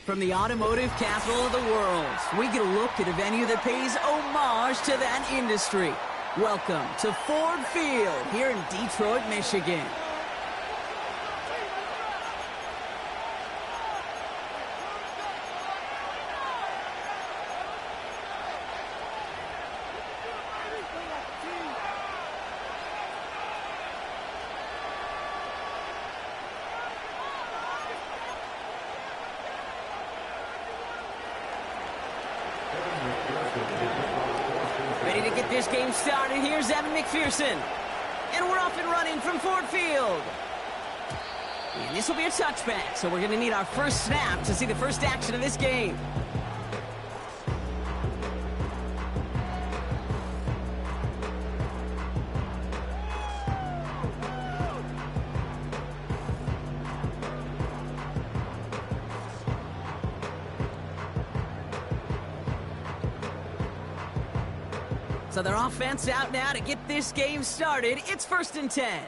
From the automotive capital of the world, we get a look at a venue that pays homage to that industry. Welcome to Ford Field here in Detroit, Michigan. Ready to get this game started. Here's Evan McPherson. And we're off and running from Ford Field. And this will be a touchback, so we're going to need our first snap to see the first action of this game. So their offense out now to get this game started. It's 1st and 10.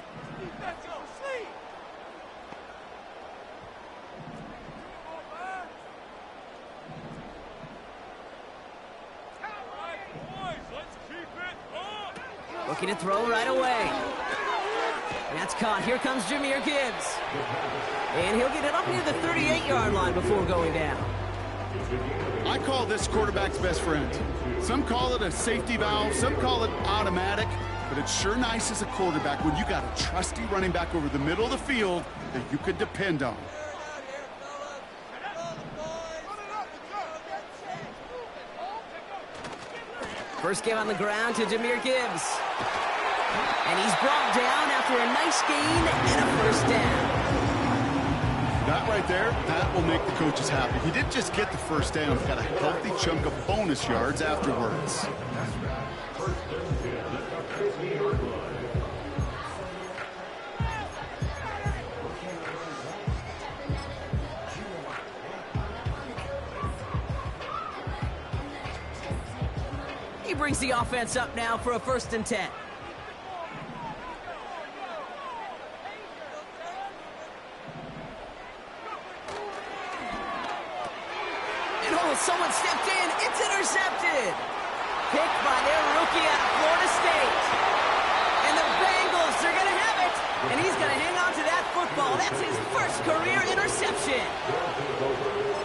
Looking to throw right away. And that's caught. Here comes Jahmyr Gibbs. And he'll get it up near the 38-yard line before going down. I call this quarterback's best friend. Some call it a safety valve, some call it automatic, but it's sure nice as a quarterback when you got a trusty running back over the middle of the field that you could depend on. First game on the ground to Jahmyr Gibbs. And he's brought down after a nice gain and a first down. That right there, that will make the coaches happy. He didn't just get the first down, he got a healthy chunk of bonus yards afterwards. He brings the offense up now for a 1st and 10. Someone stepped in. It's intercepted. Picked by their rookie out of Florida State. And the Bengals are going to have it. And he's going to hang on to that football. That's his first career interception.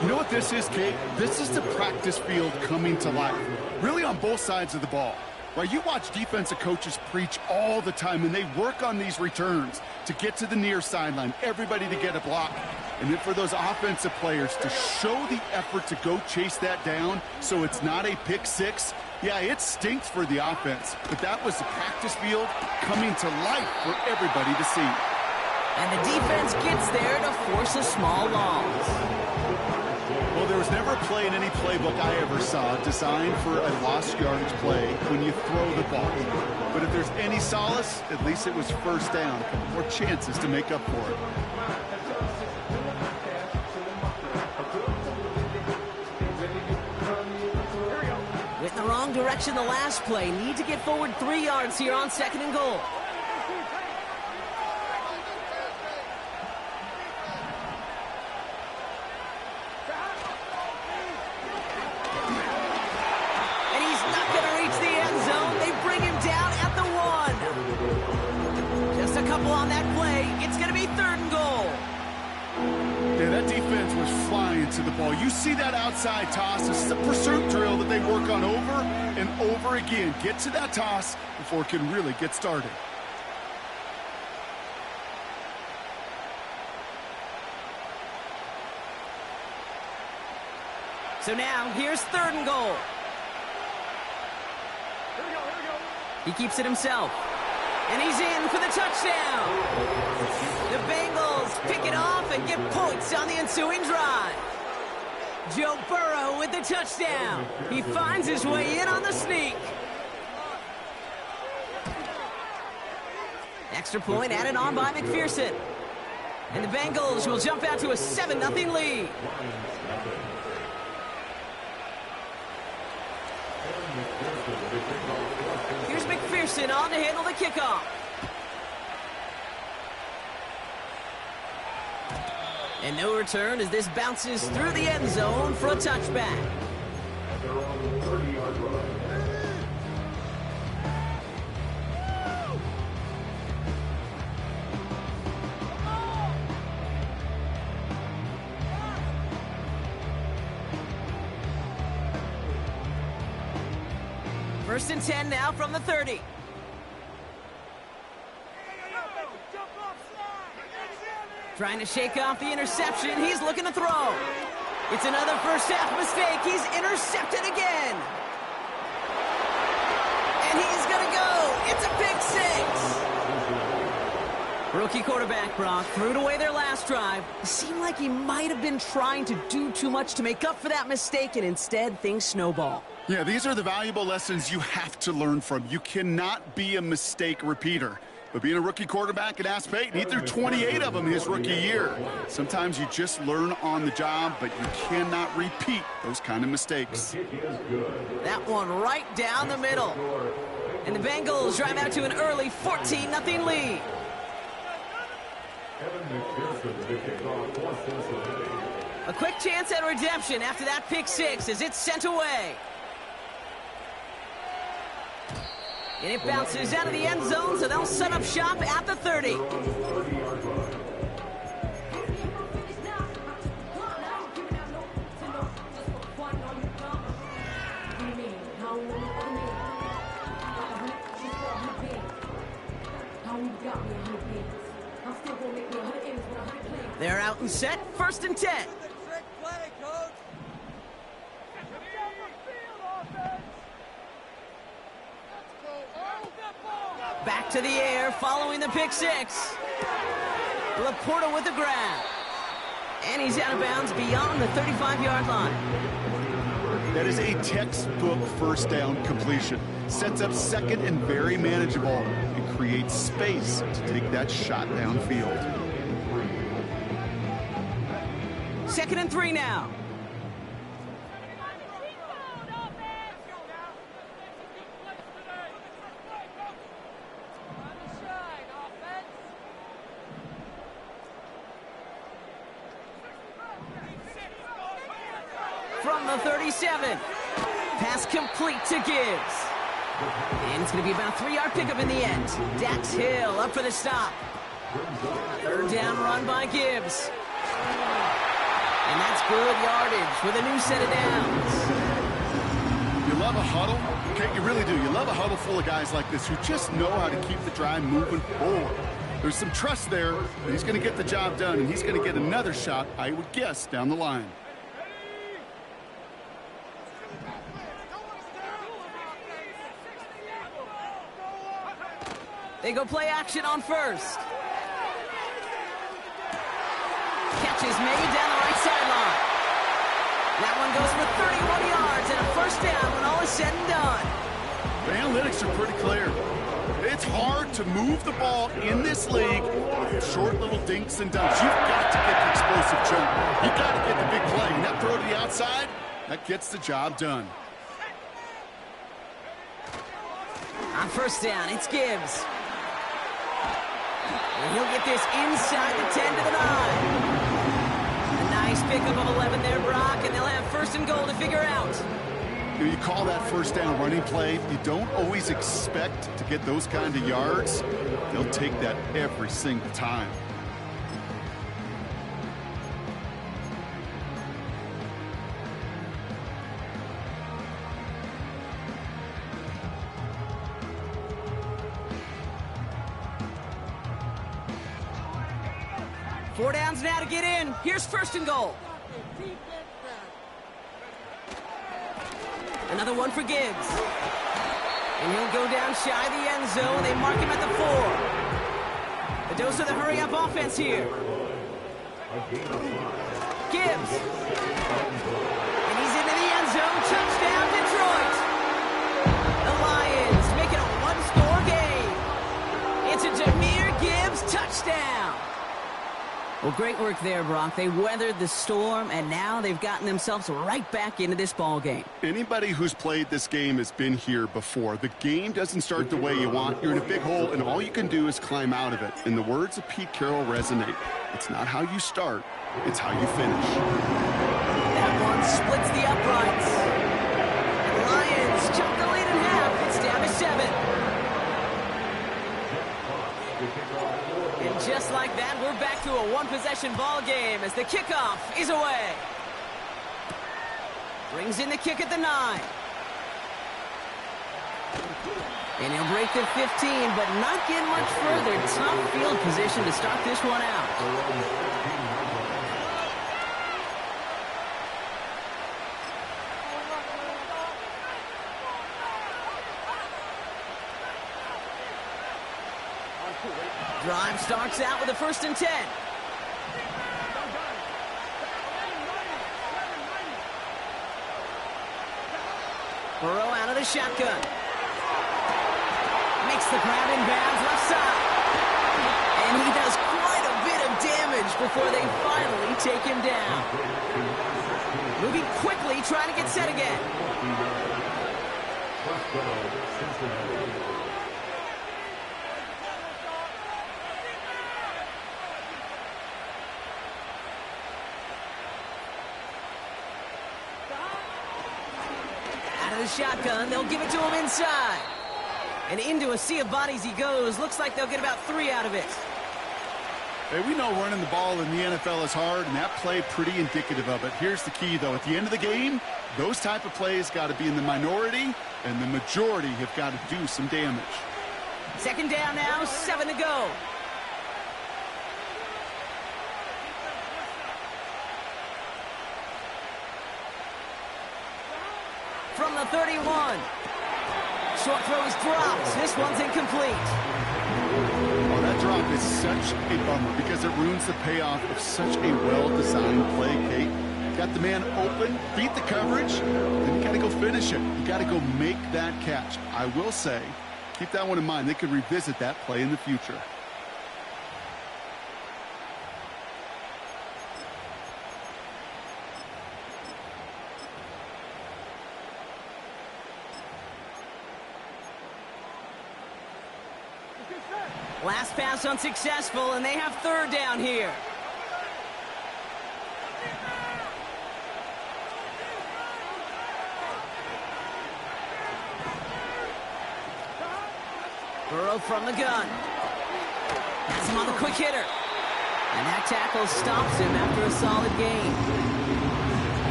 You know what this is, Kate? This is the practice field coming to life. Really on both sides of the ball. Right, you watch defensive coaches preach all the time, and they work on these returns to get to the near sideline, everybody to get a block. And then for those offensive players to show the effort to go chase that down so it's not a pick six, yeah, it stinks for the offense. But that was the practice field coming to life for everybody to see. And the defense gets there to force a small loss. Well, there was never a play in any playbook I ever saw designed for a lost yardage play when you throw the ball. But if there's any solace, at least it was first down. More chances to make up for it. Went in the wrong direction the last play. Need to get forward 3 yards here on 2nd and goal. On that play, it's going to be 3rd and goal. Yeah, that defense was flying to the ball. You see that outside toss. This is a pursuit drill that they work on over and over again. Get to that toss before it can really get started. So now, here's 3rd and goal. He keeps it himself. And he's in for the touchdown. The Bengals pick it off and get points on the ensuing drive. Joe Burrow with the touchdown. He finds his way in on the sneak. Extra point added on by McPherson. And the Bengals will jump out to a 7-0 lead. Here's McPherson on to handle the kickoff. And no return as this bounces through the end zone for a touchback. First and 10 now from the 30. Trying to shake off the interception. He's looking to throw. It's another first half mistake. He's intercepted again. And he's going to go. It's a pick six. Rookie quarterback Brock threw it away their last drive. It seemed like he might have been trying to do too much to make up for that mistake, and instead things snowball. Yeah, these are the valuable lessons you have to learn from. You cannot be a mistake repeater. But being a rookie quarterback at Ass Payton, he threw 28 of them his rookie year. Sometimes you just learn on the job, but you cannot repeat those kind of mistakes. That one right down the middle. And the Bengals drive out to an early 14-0 lead. A quick chance at redemption after that pick six as it's sent away. And it bounces out of the end zone, so they'll set up shop at the 30. They're out and set, first and 10. Back to the air following the pick six. Laporta with the grab. And he's out of bounds beyond the 35-yard line. That is a textbook first down completion. Sets up second and very manageable and creates space to take that shot downfield. Second and 3 now. From the 37. Pass complete to Gibbs. And it's going to be about a 3-yard pickup in the end. Dax Hill up for the stop. Third down run by Gibbs. And that's good yardage with a new set of downs. You love a huddle? Okay, you really do. You love a huddle full of guys like this who just know how to keep the drive moving forward. There's some trust there, but he's going to get the job done, and he's going to get another shot, I would guess, down the line. They go play action on first. Catch is made down the right sideline. That one goes for 31 yards and a first down when all is said and done. The analytics are pretty clear. It's hard to move the ball in this league with short little dinks and dunks. You've got to get the explosive jump. You've got to get the big play. And that throw to the outside, that gets the job done. On first down, it's Gibbs. And he'll get this inside the 10 to the 9. A nice pickup of 11 there, Brock, and they'll have first and goal to figure out. You call that first down running play. You don't always expect to get those kind of yards. They'll take that every single time. Four downs now to get in. Here's first and goal. Another one for Gibbs. And he'll go down shy of the end zone. They mark him at the 4. The dose of the hurry-up offense here. Gibbs. And he's into the end zone. Touchdown, Detroit. The Lions make it a one-score game. It's a Jahmyr Gibbs touchdown. Well, great work there, Brock. They weathered the storm, and now they've gotten themselves right back into this ball game. Anybody who's played this game has been here before. The game doesn't start the way you want. You're in a big hole, and all you can do is climb out of it. And the words of Pete Carroll resonate. It's not how you start, it's how you finish. That one splits the uprights. The Lions chop the lead in half. It's down to 7. And just like that, we're back to a one-possession ball game as the kickoff is away. Brings in the kick at the 9. And he'll break the 15, but not get much further. Tough field position to start this one out. Drive starts out with a 1st and 10. Burrow out of the shotgun. Makes the grab in bounds left side. And he does quite a bit of damage before they finally take him down. Moving quickly, trying to get set again. The shotgun, they'll give it to him inside. And into a sea of bodies he goes. Looks like they'll get about 3 out of it. Hey, we know running the ball in the NFL is hard, and that play pretty indicative of it. Here's the key, though. At the end of the game, those type of plays got to be in the minority, and the majority have got to do some damage. 2nd down now, 7 to go. From the 31. Short throw is dropped. This one's incomplete. Oh, that drop is such a bummer because it ruins the payoff of such a well-designed play, Kate. Got the man open, beat the coverage, then you got to go finish it. You got to go make that catch. I will say, keep that one in mind. They could revisit that play in the future. Last pass unsuccessful, and they have 3rd down here. Burrow from the gun. Has him on the quick hitter. And that tackle stops him after a solid gain.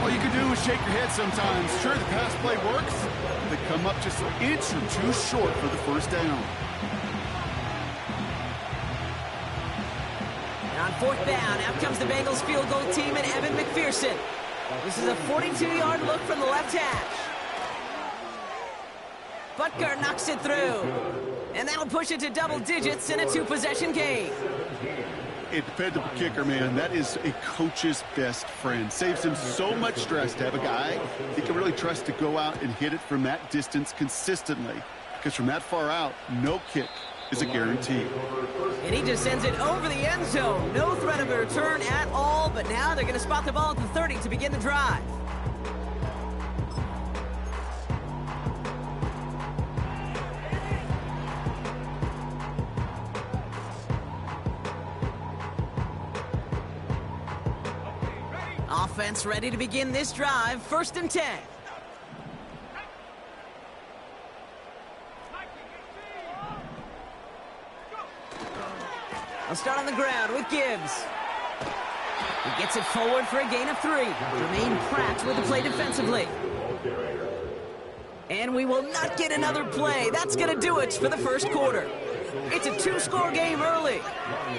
All you can do is shake your head sometimes. Sure, the pass play works. They come up just an inch or 2 short for the 1st down. On 4th down, out comes the Bengals field goal team and Evan McPherson. This is a 42-yard look from the left hash. Butker knocks it through. And that'll push it to double digits in a 2-possession game. A dependable kicker, man. That is a coach's best friend. Saves him so much stress to have a guy he can really trust to go out and hit it from that distance consistently. Because from that far out, no kick is a guarantee. And he just sends it over the end zone. No threat of a return at all, but now they're going to spot the ball at the 30 to begin the drive. Offense ready to begin this drive. 1st and 10. I'll start on the ground with Gibbs. He gets it forward for a gain of 3. Jermaine Pratt with the play defensively. And we will not get another play. That's going to do it for the 1st quarter. It's a 2-score game early.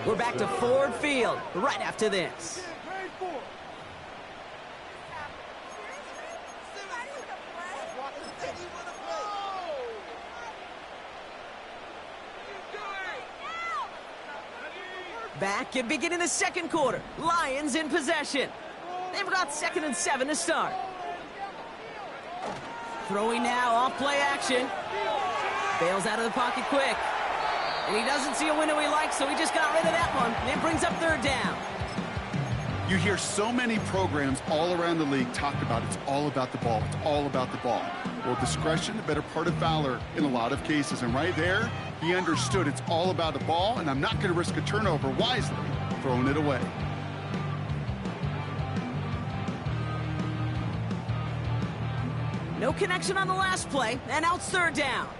We're back to Ford Field right after this. Back and beginning the 2nd quarter. Lions in possession. They've got 2nd and 7 to start. Throwing now off play action. Bails out of the pocket quick. And he doesn't see a window he likes, so he just got rid of that one. And it brings up 3rd down. You hear so many programs all around the league talk about it's all about the ball. It's all about the ball. Well, discretion, the better part of valor in a lot of cases. And right there, he understood it's all about the ball, and I'm not going to risk a turnover, wisely throwing it away. No connection on the last play, and now it's third down.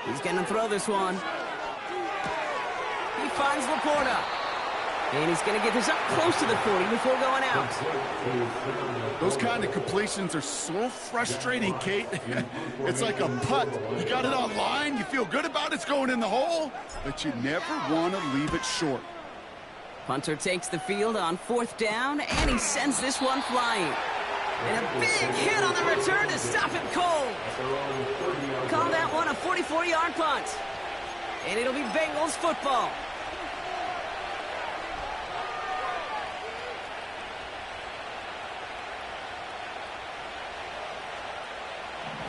He's going to throw this one. He finds Laporta. And he's going to get this up close to the 40 before going out. Those kind of completions are so frustrating, Kate. It's like a putt. You got it on line, you feel good about it's going in the hole, but you never want to leave it short. Punter takes the field on fourth down, and he sends this one flying. And a big hit on the return to stop him cold. Call that one a 44-yard punt. And it'll be Bengals football.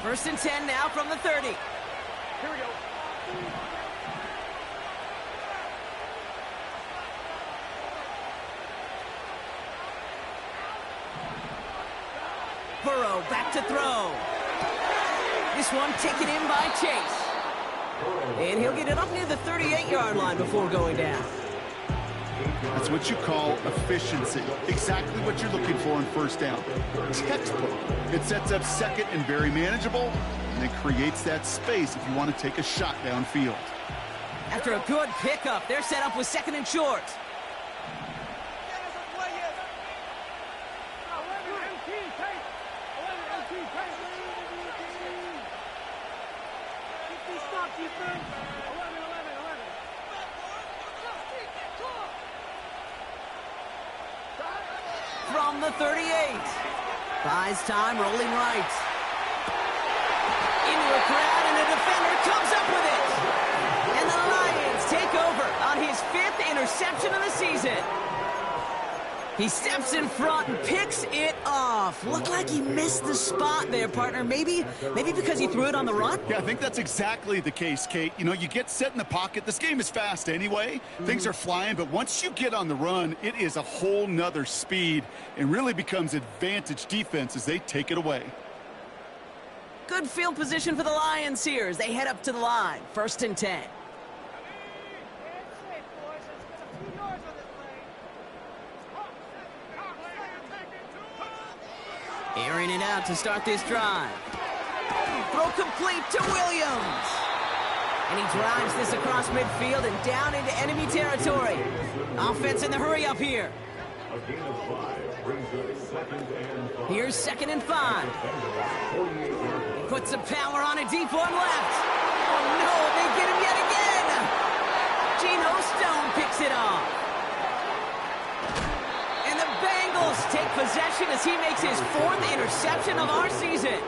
First and 10 now from the 30. Here we go. Burrow back to throw. This one taken in by Chase. And he'll get it up near the 38-yard line before going down. That's what you call efficiency. Exactly what you're looking for on first down. Textbook. It sets up second and very manageable, and it creates that space if you want to take a shot downfield. After a good pickup, they're set up with second and short. From the 38. Buys time, rolling right. Into a crowd, and a defender comes up with it. And the Lions take over on his 5th interception of the season. He steps in front and picks it off. Looked like he missed the spot there, partner. Maybe because he threw it on the run? Yeah, I think that's exactly the case, Kate. You know, you get set in the pocket. This game is fast anyway. Things are flying, but once you get on the run, it is a whole nother speed and really becomes advantage defense as they take it away. Good field position for the Lions here as they head up to the line. First and 10. Airing it out to start this drive. Throw complete to Williams. And he drives this across midfield and down into enemy territory. Offense in the hurry up here. Here's 2nd and 5. He puts some power on a deep one left. Oh no, they get him yet again. Geno Stone picks it off. And the Bengals take possession as he makes his 4th interception of our season.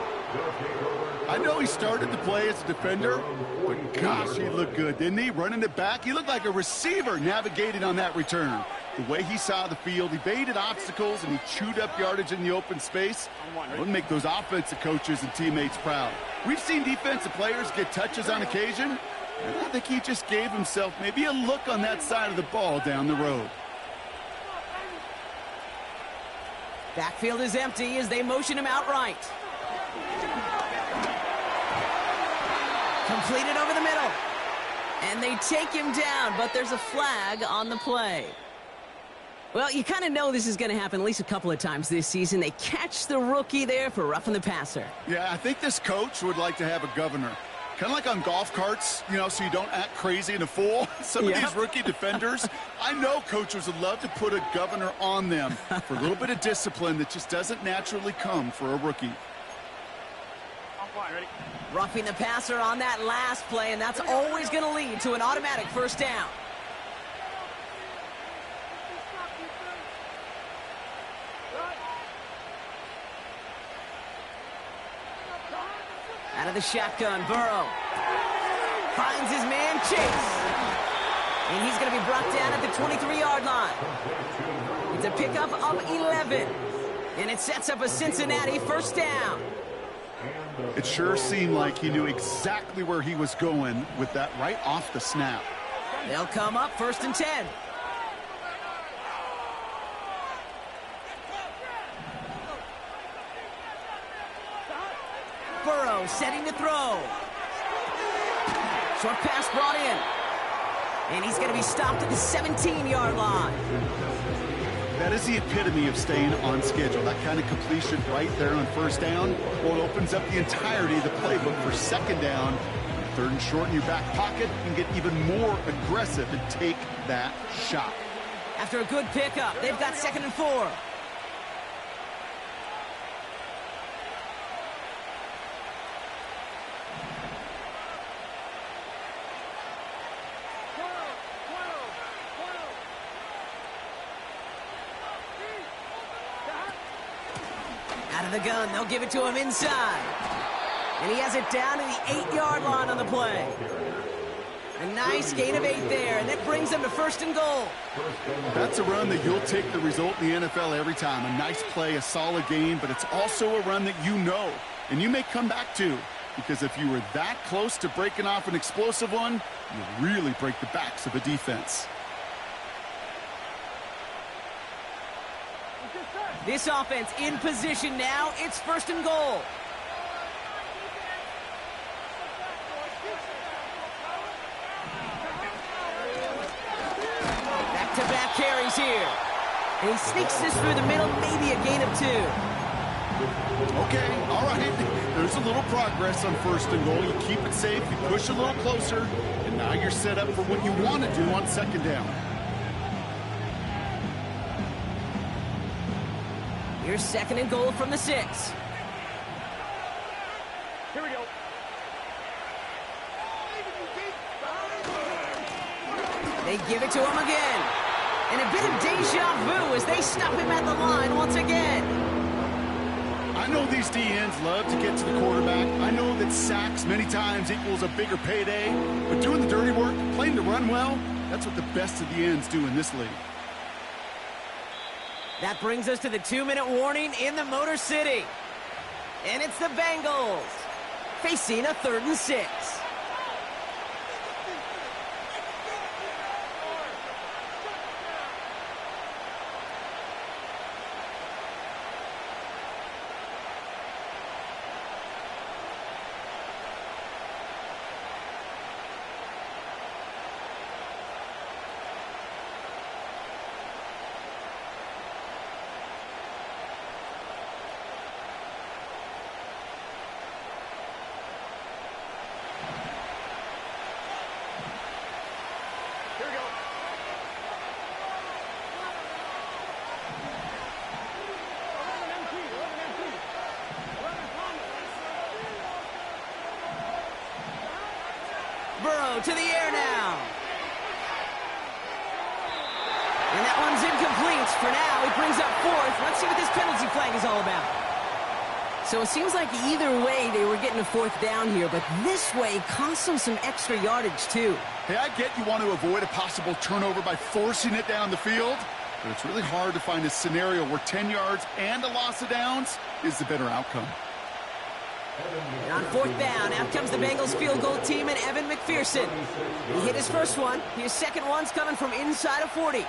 I know he started to play as a defender, but gosh, he looked good, didn't he? Running it back, he looked like a receiver navigating on that return. The way he saw the field, he baited obstacles, and he chewed up yardage in the open space. It would make those offensive coaches and teammates proud. We've seen defensive players get touches on occasion, and I think he just gave himself maybe a look on that side of the ball down the road. Backfield is empty as they motion him out right. Completed over the middle. And they take him down, but there's a flag on the play. Well, you kind of know this is going to happen at least a couple of times this season. They catch the rookie there for roughing the passer. Yeah, I think this coach would like to have a governor. Kind of like on golf carts, you know, so you don't act crazy and a fool. Some of these rookie defenders, I know coaches would love to put a governor on them for a little bit of discipline that just doesn't naturally come for a rookie. Ready? Roughing the passer on that last play, and that's always going to lead to an automatic first down. Out of the shotgun, Burrow finds his man Chase. And he's going to be brought down at the 23-yard line. It's a pickup of 11. And it sets up a Cincinnati first down. It sure seemed like he knew exactly where he was going with that right off the snap. They'll come up 1st and 10. Burrow setting to throw. Short pass brought in. And he's going to be stopped at the 17-yard line. That is the epitome of staying on schedule. That kind of completion right there on first down. Well, it opens up the entirety of the playbook for second down. 3rd and short in your back pocket. You can get even more aggressive and take that shot. After a good pickup, they've got 2nd and 4. Out of the gun, they'll give it to him inside. And he has it down to the 8-yard line on the play. A nice gain of 8 there, and that brings them to 1st and goal. That's a run that you'll take the result in the NFL every time. A nice play, a solid game, but it's also a run that you know, and you may come back to. Because if you were that close to breaking off an explosive one, you really break the backs of a defense. This offense in position now. It's 1st and goal. Back-to-back carries here. And he sneaks this through the middle, maybe a gain of 2. Okay, all right. There's a little progress on 1st and goal. You keep it safe, you push a little closer, and now you're set up for what you want to do on 2nd down. Here's 2nd and goal from the 6. Here we go. They give it to him again. And a bit of deja vu as they stop him at the line once again. I know these DNs love to get to the quarterback. I know that sacks many times equals a bigger payday. But doing the dirty work, playing to run well, that's what the best of the ends do in this league. That brings us to the 2-minute warning in the Motor City. And it's the Bengals facing a 3rd and 6. Burrow to the air now. And that one's incomplete for now. It brings up 4th. Let's see what this penalty flag is all about. So it seems like either way they were getting a 4th down here, but this way cost them some extra yardage too. Hey, I get you want to avoid a possible turnover by forcing it down the field, but it's really hard to find a scenario where 10 yards and a loss of downs is the better outcome. And on 4th down, out comes the Bengals field goal team and Evan McPherson. He hit his first one. His second one's coming from inside of 40.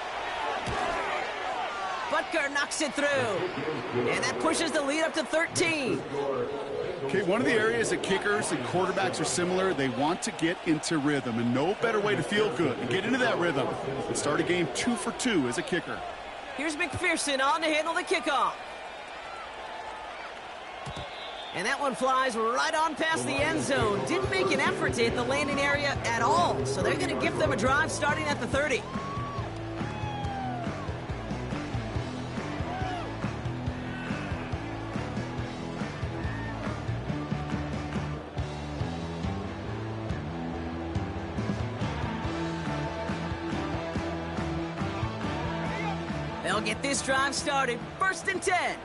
Butker knocks it through. And that pushes the lead up to 13. Okay, one of the areas that kickers and quarterbacks are similar, they want to get into rhythm, and no better way to feel good and get into that rhythm than start a game 2 for 2 as a kicker. Here's McPherson on to handle the kickoff. And that one flies right on past the end zone. Didn't make an effort to hit the landing area at all. So they're going to give them a drive starting at the 30. They'll get this drive started. 1st and 10.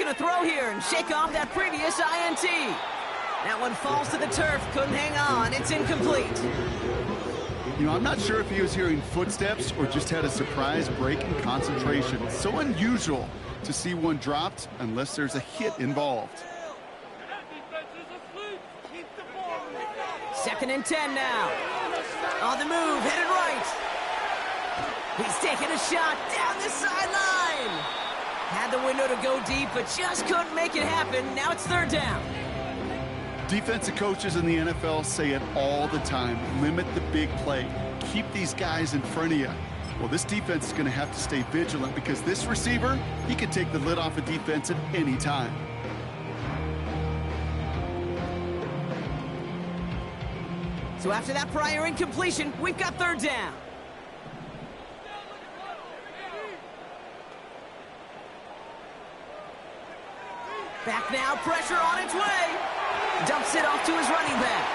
looking to throw here and shake off that previous INT. That one falls to the turf, couldn't hang on. It's incomplete. You know, I'm not sure if he was hearing footsteps or just had a surprise break in concentration. It's so unusual to see one dropped unless there's a hit involved. 2nd and 10 now. On the move, headed right. He's taking a shot down the sideline. Had the window to go deep, but just couldn't make it happen. Now it's 3rd down. Defensive coaches in the NFL say it all the time. Limit the big play. Keep these guys in front of you. Well, this defense is going to have to stay vigilant because this receiver, he can take the lid off a defense at any time. So after that prior incompletion, we've got 3rd down. Back now, pressure on its way. Dumps it off to his running back.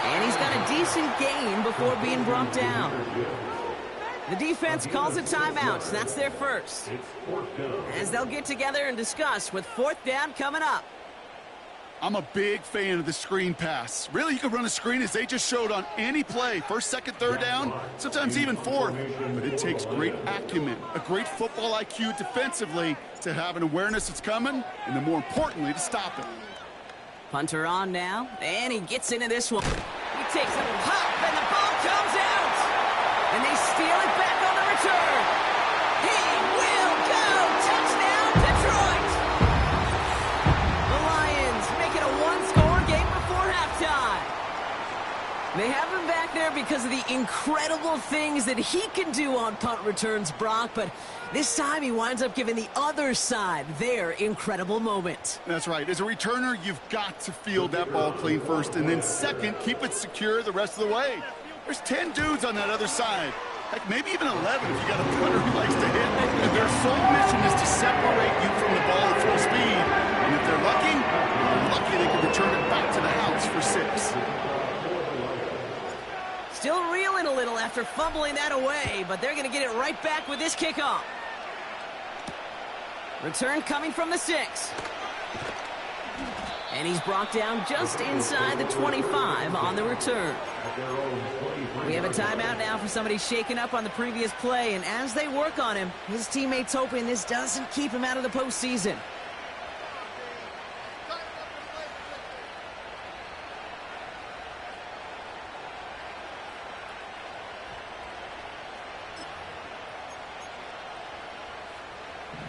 And he's got a decent gain before being brought down. The defense calls a timeout. That's their first. As they'll get together and discuss with 4th down coming up. I'm a big fan of the screen pass. Really, you can run a screen as they just showed on any play. 1st, 2nd, 3rd down, sometimes even 4th. But it takes great acumen, a great football IQ defensively to have an awareness it's coming, and then more importantly, to stop it. Punter on now, and he gets into this one. He takes a pop, and the ball comes out. And they steal it back on the return. He will go. Touchdown, Detroit. The Lions make it a one-score game before halftime. They have him back there because of the incredible things that he can do on punt returns, Brock, but this time he winds up giving the other side their incredible moment. That's right. As a returner, you've got to field that ball clean first, and then second, keep it secure the rest of the way. There's 10 dudes on that other side. Heck, maybe even 11 if you got a punter who likes to hit. And their sole mission is to separate you from the ball at full speed. And if they're lucky, they can return it back to the house for 6. Still reeling a little after fumbling that away, but they're going to get it right back with this kickoff. Return coming from the 6. And he's brought down just inside the 25 on the return. We have a timeout now for somebody shaken up on the previous play, and as they work on him, his teammates hoping this doesn't keep him out of the postseason.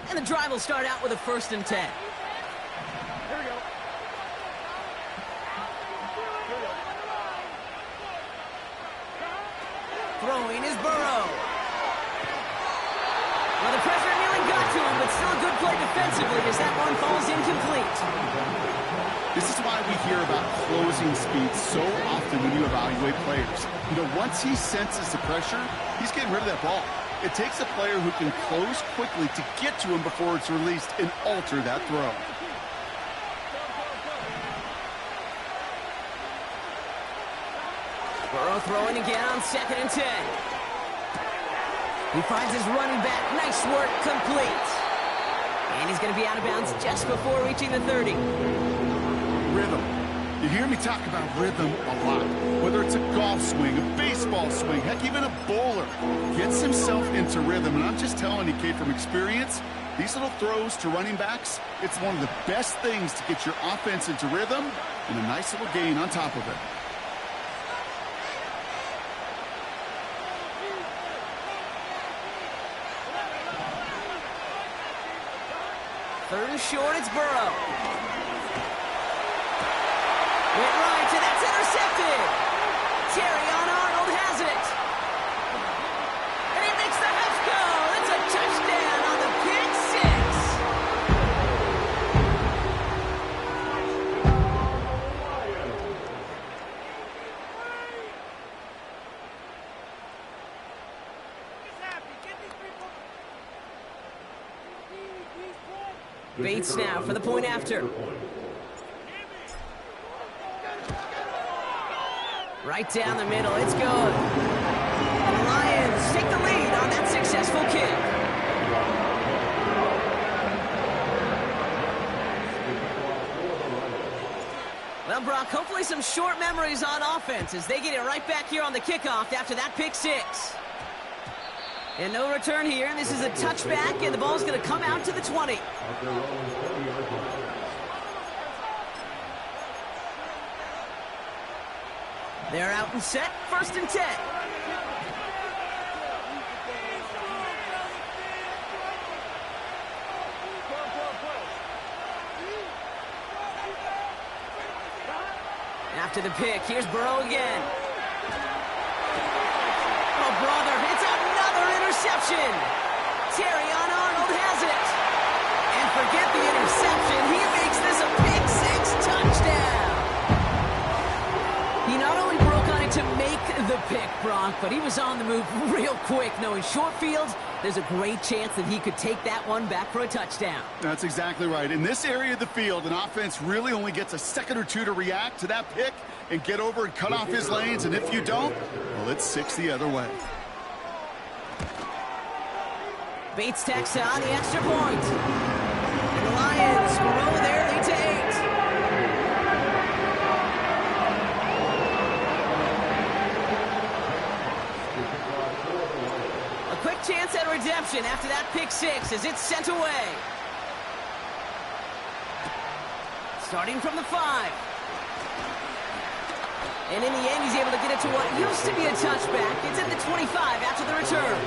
And the drive will start out with a 1st and 10. Here we go. Throwing is Burrow. Well, the pressure nearly got to him, but still a good play defensively as that one falls incomplete. This is why we hear about closing speed so often when you evaluate players. You know, once he senses the pressure, he's getting rid of that ball. It takes a player who can close quickly to get to him before it's released and alter that throw. Burrow throwing again on 2nd and 10. He finds his running back. Nice work, complete. And he's going to be out of bounds just before reaching the 30. Rhythm. You hear me talk about rhythm a lot. Whether it's a golf swing, a baseball swing, heck, even a bowler gets himself into rhythm. And I'm just telling you, Kate, from experience, these little throws to running backs, it's one of the best things to get your offense into rhythm and a nice little gain on top of it. Third and short, it's Burrow. Went right, and that's intercepted. Terry on Arnold has it. And he makes the house go. It's a touchdown on the pick 6. Bates now for the point after. Right down the middle, it's good. And the Lions take the lead on that successful kick. Brock, hopefully some short memories on offense as they get it right back here on the kickoff after that pick six. And no return here, and this is a touchback, and the ball's going to come out to the 20. They're out and set, 1st and 10. After the pick, here's Burrow again. Oh, brother, it's another interception. Terrion Arnold has it. And forget the interception. He makes this a pick six touchdown. He not only broke on it to make the pick, Brock, but he was on the move real quick. Knowing short fields, there's a great chance that he could take that one back for a touchdown. That's exactly right. In this area of the field, an offense really only gets a second or two to react to that pick and get over and cut off his lanes. And if you don't, well, it's 6 the other way. Bates tacks on the extra point. And the Lions grow their lead to 8. A quick chance at redemption after that pick six as it's sent away. Starting from the 5. And in the end, he's able to get it to what used to be a touchback. It's at the 25 after the return.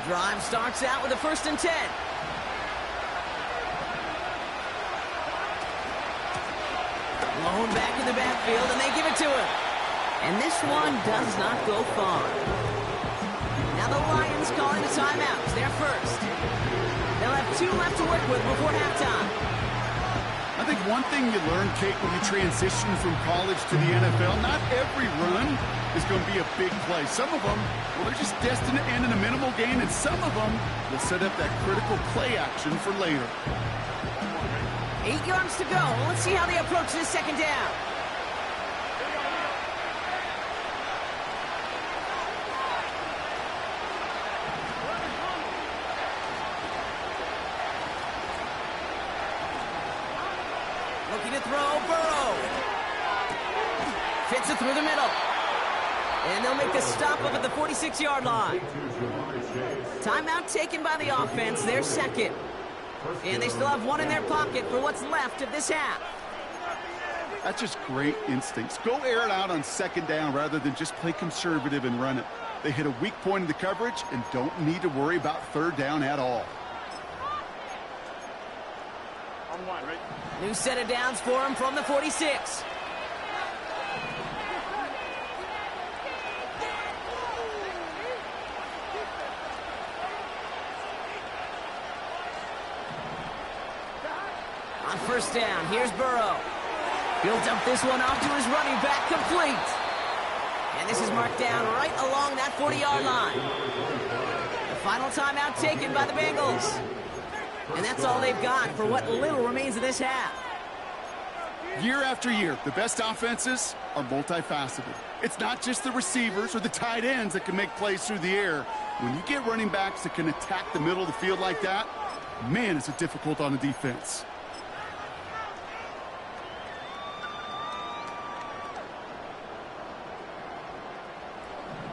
Drive starts out with a 1st and 10. Blown back in the backfield, and they give it to him. And this one does not go far. Now the Lions calling the timeouts. They're first. They'll have 2 left to work with before halftime. I think one thing you learn, Kate, when you transition from college to the NFL, not every run is going to be a big play. Some of them, well, they're just destined to end in a minimal gain, and some of them will set up that critical play action for later. 8 yards to go. Let's see how they approach this 2nd down. Looking to throw, Burrow. Fits it through the middle. And they'll make the stop up at the 46-yard line. Timeout taken by the offense, their 2nd. And they still have 1 in their pocket for what's left of this half. That's just great instincts. Go air it out on 2nd down rather than just play conservative and run it. They hit a weak point in the coverage and don't need to worry about 3rd down at all. On 1, right? New set of downs for him from the 46. On 1st down, here's Burrow. He'll dump this one off to his running back, complete. And this is marked down right along that 40-yard line. The final timeout taken by the Bengals. And that's all they've got for what little remains of this half. Year after year, the best offenses are multifaceted. It's not just the receivers or the tight ends that can make plays through the air. When you get running backs that can attack the middle of the field like that, man, is it difficult on the defense.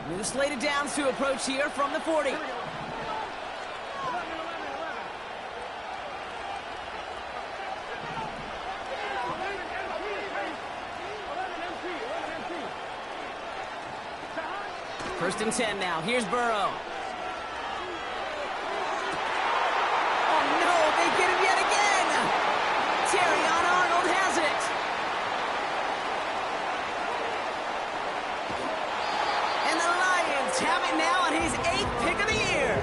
New slated downs to approach here from the 40. First and 10 now. Here's Burrow. Oh, no, they get him yet again. Terrion Arnold has it. And the Lions have it now on his 8th pick of the year.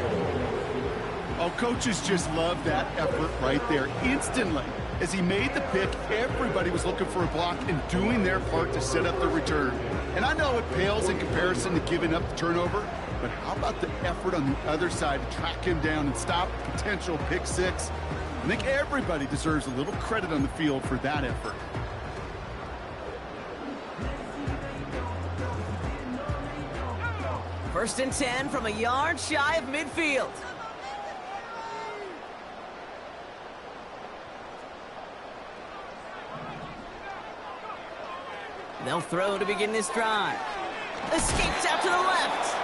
Oh, coaches just love that effort right there. Instantly, as he made the pick, everybody was looking for a block and doing their part to set up the return. And I know it pales in comparison to giving up the turnover, but how about the effort on the other side to track him down and stop potential pick six? I think everybody deserves a little credit on the field for that effort. First and 10 from a yard shy of midfield. They'll throw to begin this drive. Escapes out to the left.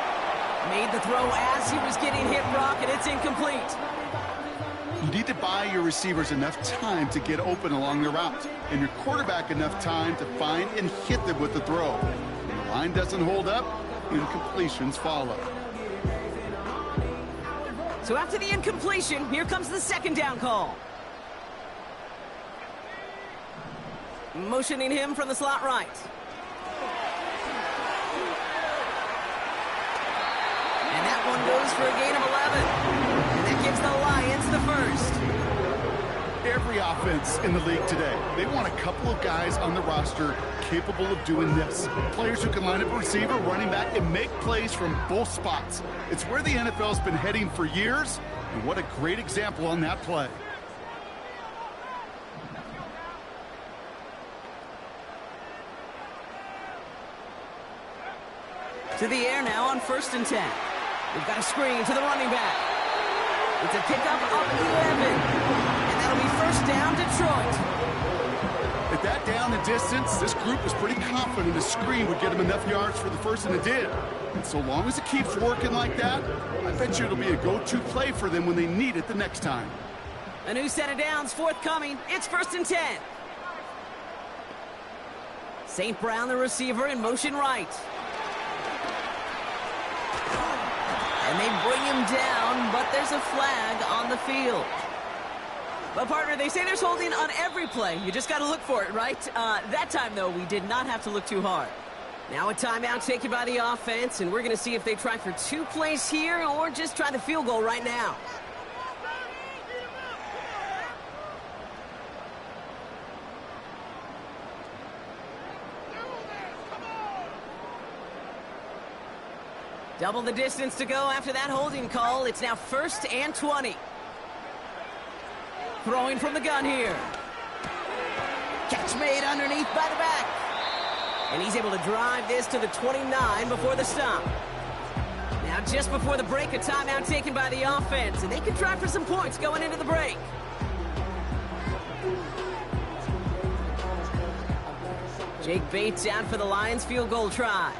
Made the throw as he was getting hit, Brock, and it's incomplete. You need to buy your receivers enough time to get open along their route, and your quarterback enough time to find and hit them with the throw. When the line doesn't hold up, incompletions follow. So after the incompletion, here comes the second down call. Motioning him from the slot right. And that one goes for a gain of 11. And that gives the Lions the first. Every offense in the league today, they want a couple of guys on the roster capable of doing this. Players who can line up a receiver, running back, and make plays from both spots. It's where the NFL's been heading for years, and what a great example on that play. To the air now on 1st and 10. We've got a screen to the running back. It's a pickup of 11. And that'll be first down, Detroit. At that down and distance, this group was pretty confident the screen would get them enough yards for the first, and it did. And so long as it keeps working like that, I bet you it'll be a go-to play for them when they need it the next time. A new set of downs forthcoming. It's 1st and 10. St. Brown, the receiver, in motion right. And they bring him down, but there's a flag on the field. But, partner, they say there's holding on every play. You just got to look for it, right? That time, though, we did not have to look too hard. Now a timeout taken by the offense, and we're going to see if they try for 2 plays here or just try the field goal right now. Double the distance to go after that holding call. It's now 1st and 20. Throwing from the gun here. Catch made underneath by the back. And he's able to drive this to the 29 before the stop. Now just before the break, a timeout taken by the offense. And they can try for some points going into the break. Jake Bates out for the Lions field goal try.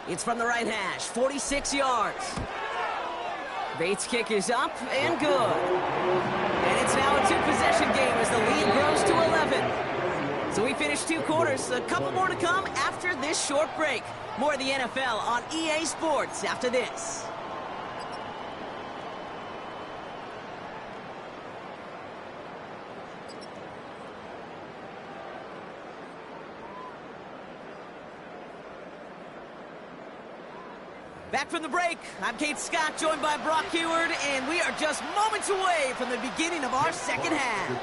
It's from the right hash, 46 yards. Bates' kick is up and good. And it's now a 2-possession game as the lead grows to 11. So we finished 2 quarters. A couple more to come after this short break. More of the NFL on EA Sports after this. Back from the break, I'm Kate Scott, joined by Brock Heward, and we are just moments away from the beginning of our second half.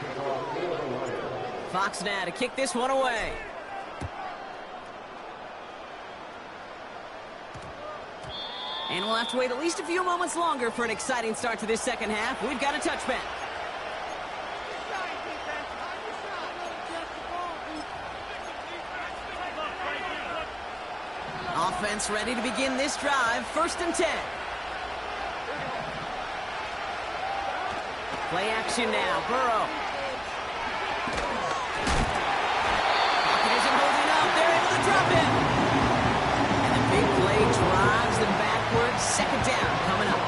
Fox now to kick this one away. And we'll have to wait at least a few moments longer for an exciting start to this second half. We've got a touchback. Offense ready to begin this drive. 1st and 10. Play action now. Burrow. Pocket isn't holding up. They're able to drop him. And the big play drives them backwards. 2nd down coming up.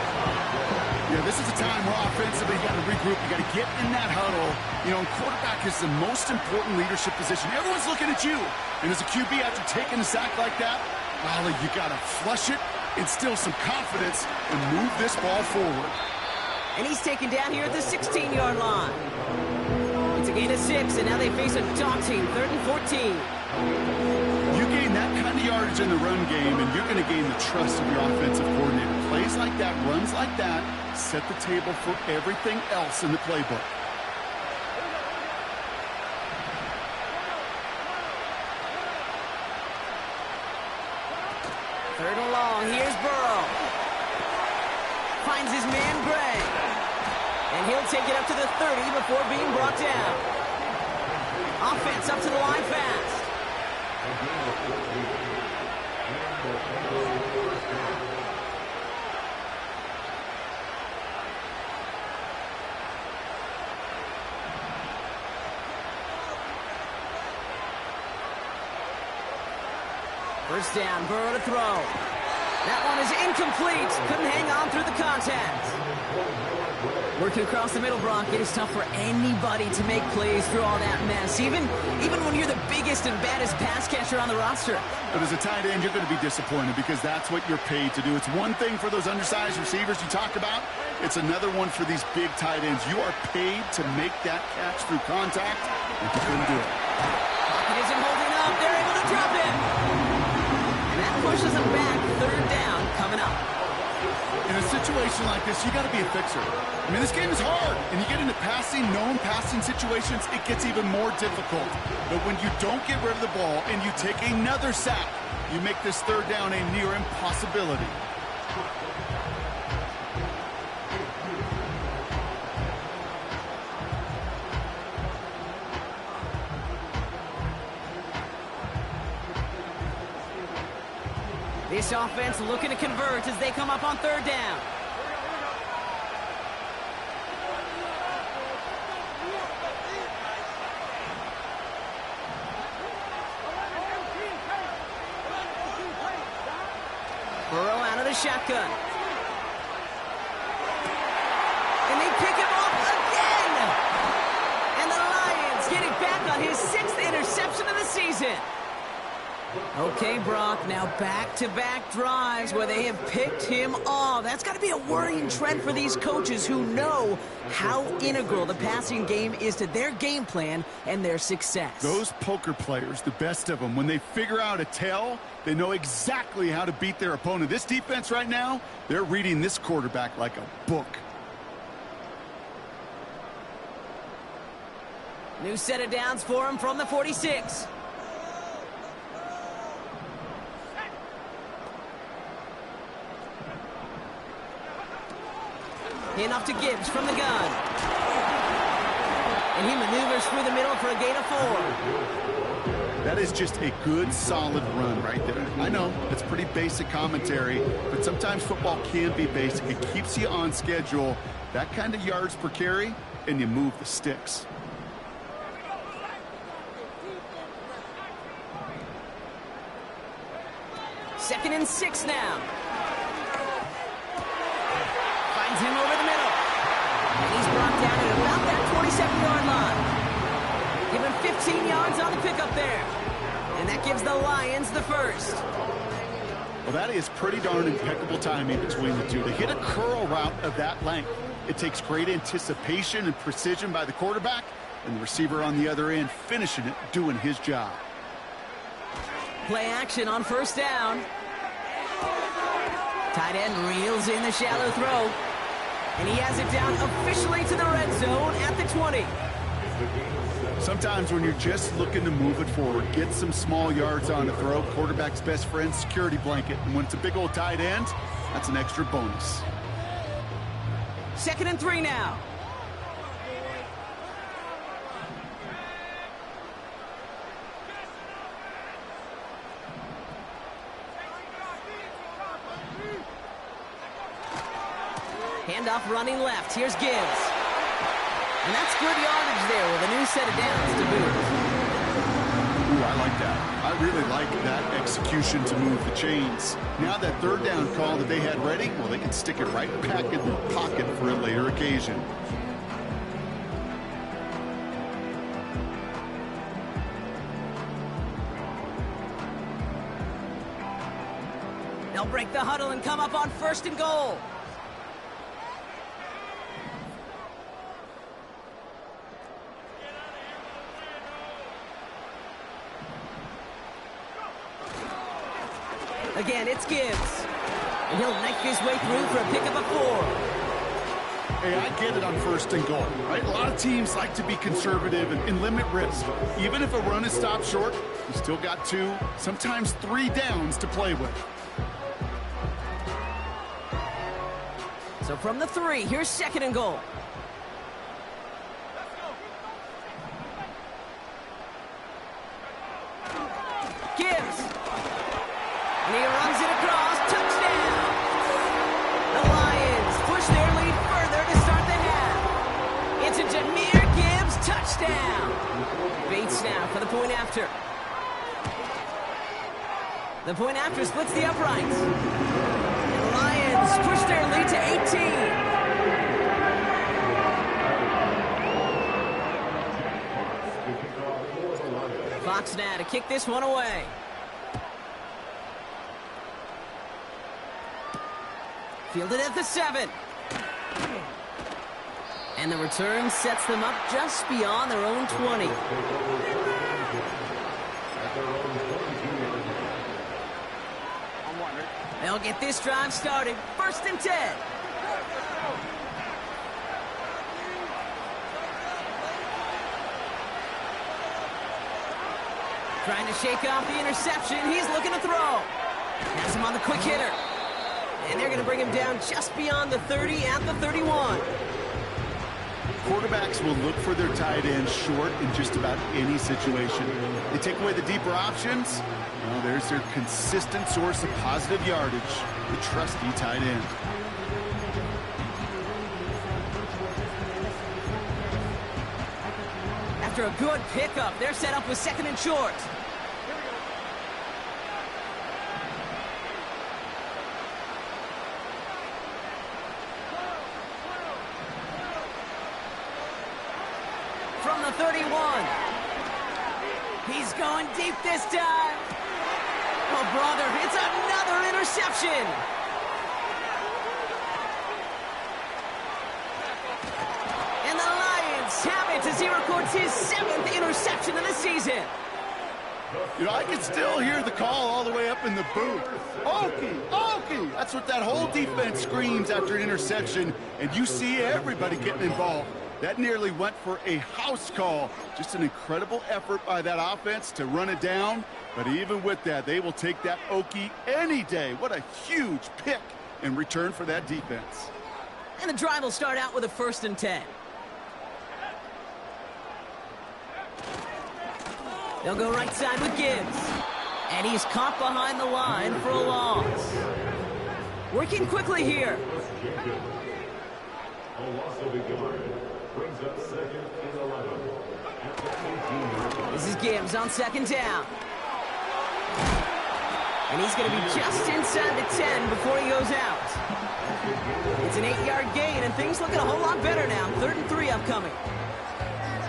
Yeah, this is a time where offensively you got to regroup. You got to get in that huddle. You know, quarterback is the most important leadership position. Everyone's looking at you. And as a QB, after taking a sack like that, well, you got to flush it, instill some confidence, and move this ball forward. And he's taken down here at the 16-yard line. It's a gain of 6, and now they face a daunting 3rd and 14. You gain that kind of yardage in the run game, and you're going to gain the trust of your offensive coordinator. Plays like that, runs like that, set the table for everything else in the playbook. 3rd and long. Here's Burrow. Finds his man, Gray. And he'll take it up to the 30 before being brought down. Offense up to the line fast. First down, Burrow to throw. That one is incomplete. Couldn't hang on through the contact. Working across the middle, Brock, it is tough for anybody to make plays through all that mess, even when you're the biggest and baddest pass catcher on the roster. But as a tight end, you're going to be disappointed because that's what you're paid to do. It's one thing for those undersized receivers you talk about. It's another one for these big tight ends. You are paid to make that catch through contact, and you couldn't do it. Pocket isn't holding up. They're able to drop it. And that pushes them back. Third down coming up. In a situation like this, you got to be a fixer. I mean, this game is hard, and you get into known passing situations, it gets even more difficult. But when you don't get rid of the ball and you take another sack, you make this third down a near impossibility. This offense looking to convert as they come up on third down. Burrow out of the shotgun. And they pick him off again! And the Lions get it back on his 6th interception of the season. Okay, Brock, now back-to-back drives where they have picked him off. That's got to be a worrying trend for these coaches who know how integral the passing game is to their game plan and their success. Those poker players, the best of them, when they figure out a tell, they know exactly how to beat their opponent. This defense right now, they're reading this quarterback like a book. New set of downs for him from the 46. Enough to Gibbs from the gun. And he maneuvers through the middle for a gain of 4. That is just a good, solid run right there. I know, it's pretty basic commentary, but sometimes football can be basic. It keeps you on schedule. That kind of yards per carry, and you move the sticks. Second and 6 now. Finds him over the middle. And he's brought down at about that 27-yard line. Give him 15 yards on the pickup there. And that gives the Lions the first. Well, that is pretty darn impeccable timing between the two. To hit a curl route of that length, it takes great anticipation and precision by the quarterback, and the receiver on the other end finishing it, doing his job. Play action on first down. Tight end reels in the shallow throw. And he has it down officially to the red zone at the 20. Sometimes when you're just looking to move it forward, get some small yards on the throw, quarterback's best friend, security blanket. And when it's a big old tight end, that's an extra bonus. Second and 3 now. Handoff running left. Here's Gibbs. And that's good yardage there with a new set of downs to boot. Ooh, I like that. I really like that execution to move the chains. Now that third down call that they had ready, well, they can stick it right back in their pocket for a later occasion. They'll break the huddle and come up on first and goal. Again, it's Gibbs. And he'll knife his way through for a pickup of 4. Hey, I get it on first and goal, right? A lot of teams like to be conservative and limit risk. Even if a run is stopped short, you still got 2, sometimes 3 downs to play with. So from the 3, here's second and goal. Gibbs. And he runs it across. Touchdown. The Lions push their lead further to start the half. It's a Jahmyr Gibbs touchdown. Bates now for the point after. The point after splits the uprights. And the Lions push their lead to 18. Fox now to kick this one away. Fielded at the 7. And the return sets them up just beyond their own 20. They'll get this drive started. 1st and 10. Trying to shake off the interception. He's looking to throw. Has him on the quick hitter. And they're going to bring him down just beyond the 30 at the 31. Quarterbacks will look for their tight end short in just about any situation. They take away the deeper options. Well, there's their consistent source of positive yardage, the trusty tight end. After a good pickup, they're set up with 2nd and short. From the 31. He's going deep this time. Oh, brother, it's another interception. And the Lions have it as he records his 7th interception of the season. You know, I can still hear the call all the way up in the booth. Okie, Okie! That's what that whole defense screams after an interception, and you see everybody getting involved. That nearly went for a house call. Just an incredible effort by that offense to run it down. But even with that, they will take that Okie any day. What a huge pick in return for that defense. And the drive will start out with a 1st and 10. They'll go right side with Gibbs. And he's caught behind the line for a loss. Working quickly here. This is Gibbs on 2nd down. And he's going to be just inside the 10 before he goes out. It's an 8-yard gain, and things looking a whole lot better now. 3rd and 3 upcoming.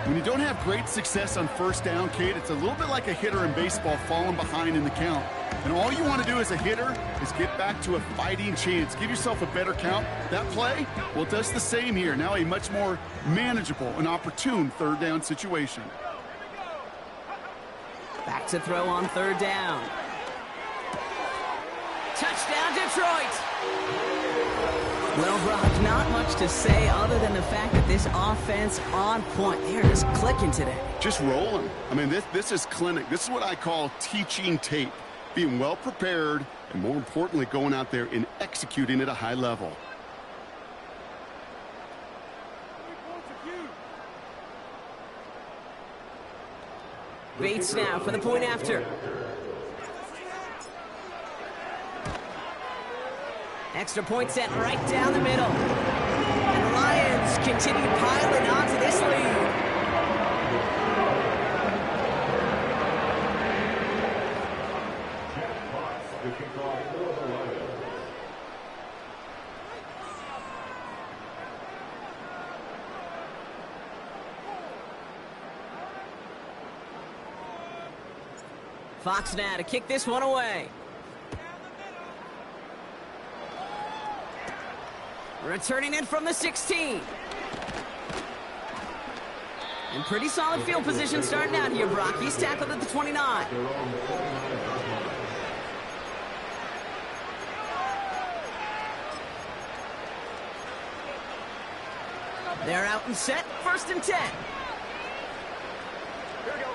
When you don't have great success on 1st down, Kate, it's a little bit like a hitter in baseball falling behind in the count. And all you want to do as a hitter is get back to a fighting chance. Give yourself a better count. That play, well, it does the same here. Now a much more manageable and opportune 3rd down situation. Back to throw on 3rd down. Touchdown, Detroit! Well, Brock, not much to say other than the fact that this offense on point. They're just clicking today. Just rolling. I mean, this is clinic. This is what I call teaching tape. Being well prepared and, more importantly, going out there and executing at a high level. Bates now for the point after. Extra point set right down the middle. And the Lions continue piling onto this lead. Fox now to kick this one away. Returning in from the 16. And pretty solid field position starting out here, Brock. He's tackled at the 29. They're out and set. 1st and 10. Here we go.